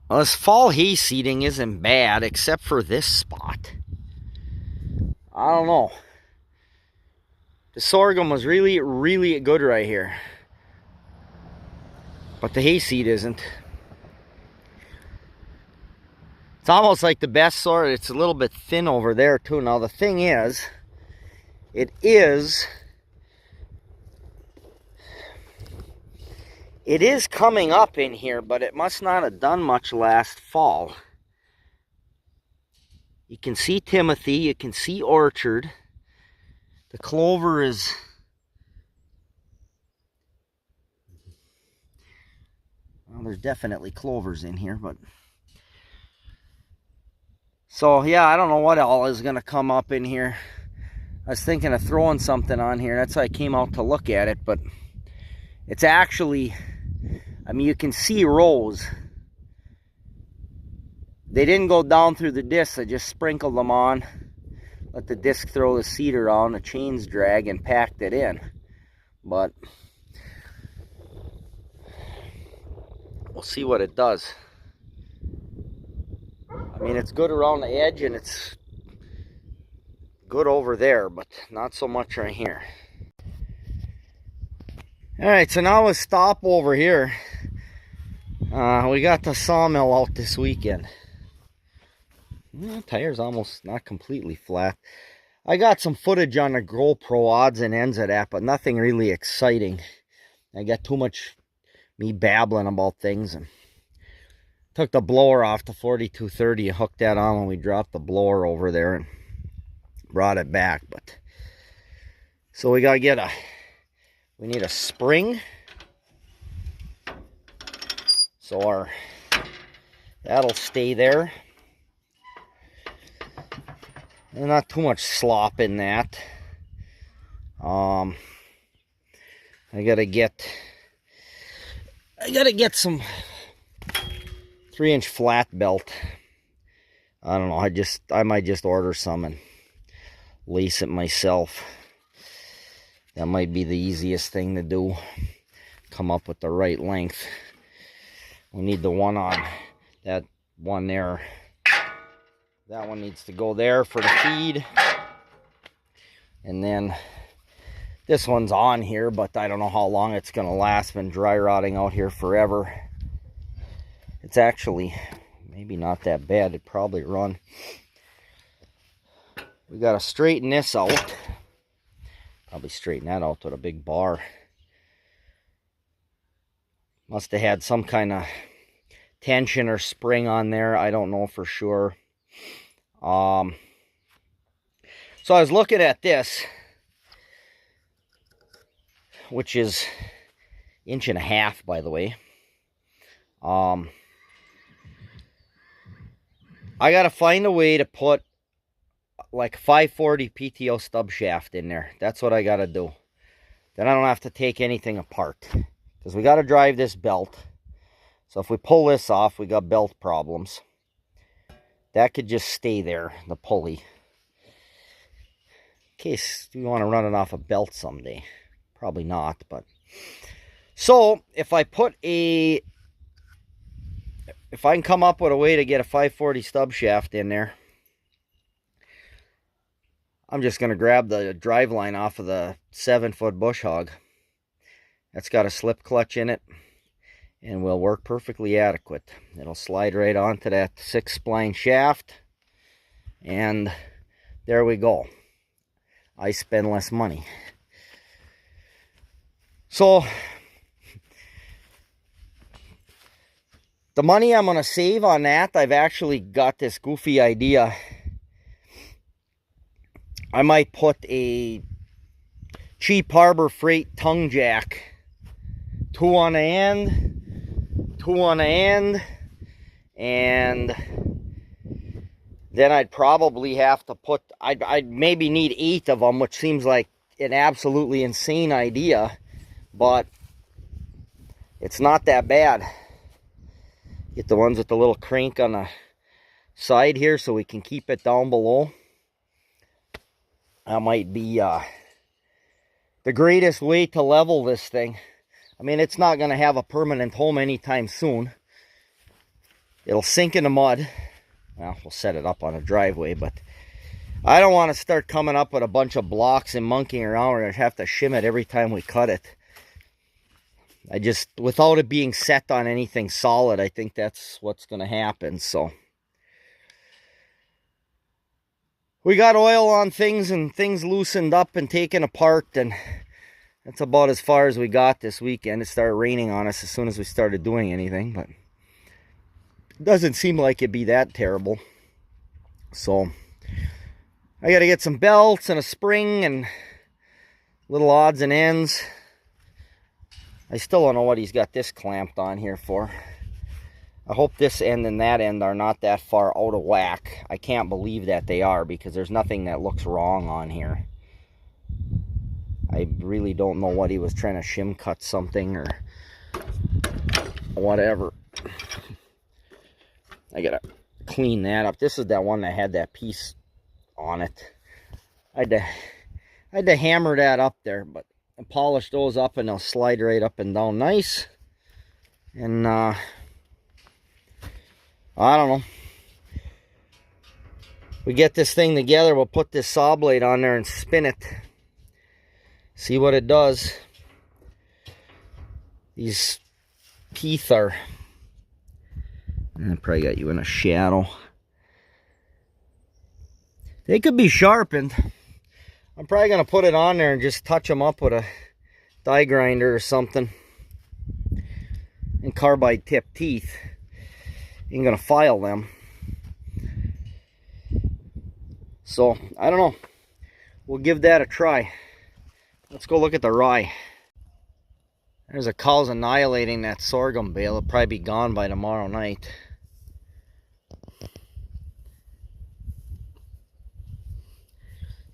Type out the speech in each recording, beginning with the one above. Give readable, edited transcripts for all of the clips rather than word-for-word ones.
Well, this fall hay seeding isn't bad, except for this spot. I don't know. The sorghum was really, really good right here. But the hayseed isn't. It's almost like the best sort. It's a little bit thin over there too. Now the thing is, it is coming up in here, but it must not have done much last fall. You can see Timothy, you can see orchard. The clover is... Well, there's definitely clovers in here, but... So, yeah, I don't know what all is going to come up in here. I was thinking of throwing something on here. That's why I came out to look at it, but it's actually... I mean, you can see rows. They didn't go down through the disc. I just sprinkled them on. Let the disc throw the seed around, the chains drag, and packed it in. But we'll see what it does. I mean, it's good around the edge, and it's good over there, but not so much right here. Alright, so now let's stop over here. We got the Sawmill out this weekend. Tire's almost not completely flat. I got some footage on the GoPro, odds and ends of that, but nothing really exciting. I got too much me babbling about things, and took the blower off the 4230 and hooked that on when we dropped the blower over there and brought it back. But so we gotta get we need a spring. So that'll stay there. And not too much slop in that. I gotta get some 3-inch flat belt. I don't know, I might just order some and lace it myself. That might be the easiest thing to do. Come up with the right length. We need the one on that one there. That one needs to go there for the feed. And then this one's on here, but I don't know how long it's going to last. Been dry rotting out here forever. It's actually maybe not that bad. It'd probably run. We got to straighten this out. Probably straighten that out with a big bar. Must have had some kind of tension or spring on there. I don't know for sure. So I was looking at this, which is 1.5 inches, by the way. I gotta find a way to put like 540 PTO stub shaft in there. That's what I gotta do. Then I don't have to take anything apart, because we gotta drive this belt. So if we pull this off, we got belt problems. That could just stay there, the pulley. In case you want to run it off a belt someday. Probably not, but... So, if I can come up with a way to get a 540 stub shaft in there, I'm just going to grab the drive line off of the 7-foot bush hog. That's got a slip clutch in it, and will work perfectly adequate. It'll slide right onto that 6-spline shaft, and there we go. I spend less money. So the money I'm going to save on that, I've actually got this goofy idea. I might put a cheap Harbor Freight tongue jack, 2 on the end, 2 on the end, and then I'd probably have to put, I'd maybe need 8 of them, which seems like an absolutely insane idea, but it's not that bad. Get the ones with the little crank on the side here so we can keep it down below. That might be the greatest way to level this thing. I mean, it's not going to have a permanent home anytime soon. it'll sink in the mud. Well, we'll set it up on a driveway, but I don't want to start coming up with a bunch of blocks and monkeying around. We're going to have to shim it every time we cut it. I just, without it being set on anything solid, I think that's what's going to happen. So we got oil on things and things loosened up and taken apart, and that's about as far as we got this weekend. It started raining on us as soon as we started doing anything, but it doesn't seem like it'd be that terrible. So I got to get some belts and a spring and little odds and ends. I still don't know what he's got this clamped on here for. I hope this end and that end are not that far out of whack. I can't believe that they are, because there's nothing that looks wrong on here. I really don't know what he was trying to shim cut something or whatever. I gotta clean that up. This is that one that had that piece on it. I had to hammer that up there, but I polish those up and they'll slide right up and down nice. And I don't know. We get this thing together, we'll put this saw blade on there and spin it. See what it does. These teeth are, I probably got you in a shadow. They could be sharpened. I'm probably going to put it on there and just touch them up with a die grinder or something. And carbide tip teeth. Ain't going to file them. So, I don't know. We'll give that a try. Let's go look at the rye. There's a cow's annihilating that sorghum bale. It'll probably be gone by tomorrow night.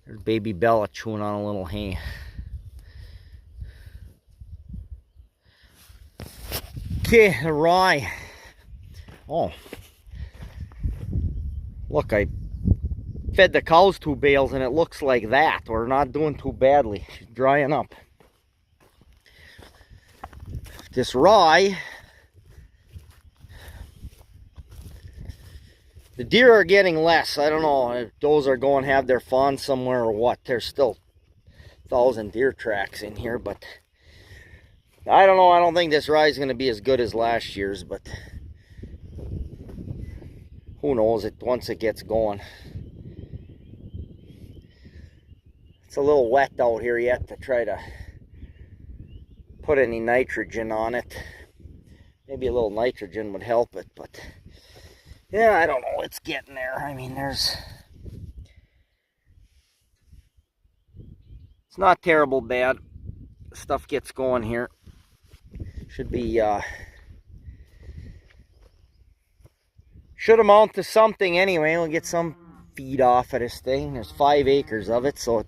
There's baby Bella chewing on a little hay. Okay, the rye. Oh. Look, I fed the cows 2 bales and it looks like that. We're not doing too badly. She's drying up. This rye, the deer are getting less. I don't know if those are going to have their fawn somewhere or what. There's still 1,000 deer tracks in here, but I don't know. I don't think this rye is going to be as good as last year's, but who knows it once it gets going. It's a little wet out here yet to try to put any nitrogen on it. Maybe a little nitrogen would help it, but yeah, I don't know. It's getting there. I mean, it's not terrible bad. Stuff gets going here. Should be, should amount to something anyway. We'll get some feed off of this thing. There's 5 acres of it, so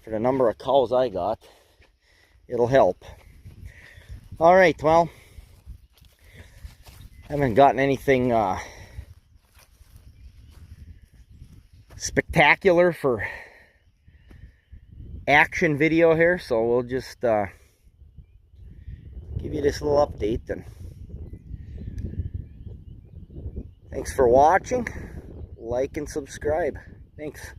for the number of cows I got, it'll help. All right, well, I haven't gotten anything spectacular for action video here, so we'll just give you this little update. And thanks for watching. Like and subscribe. Thanks.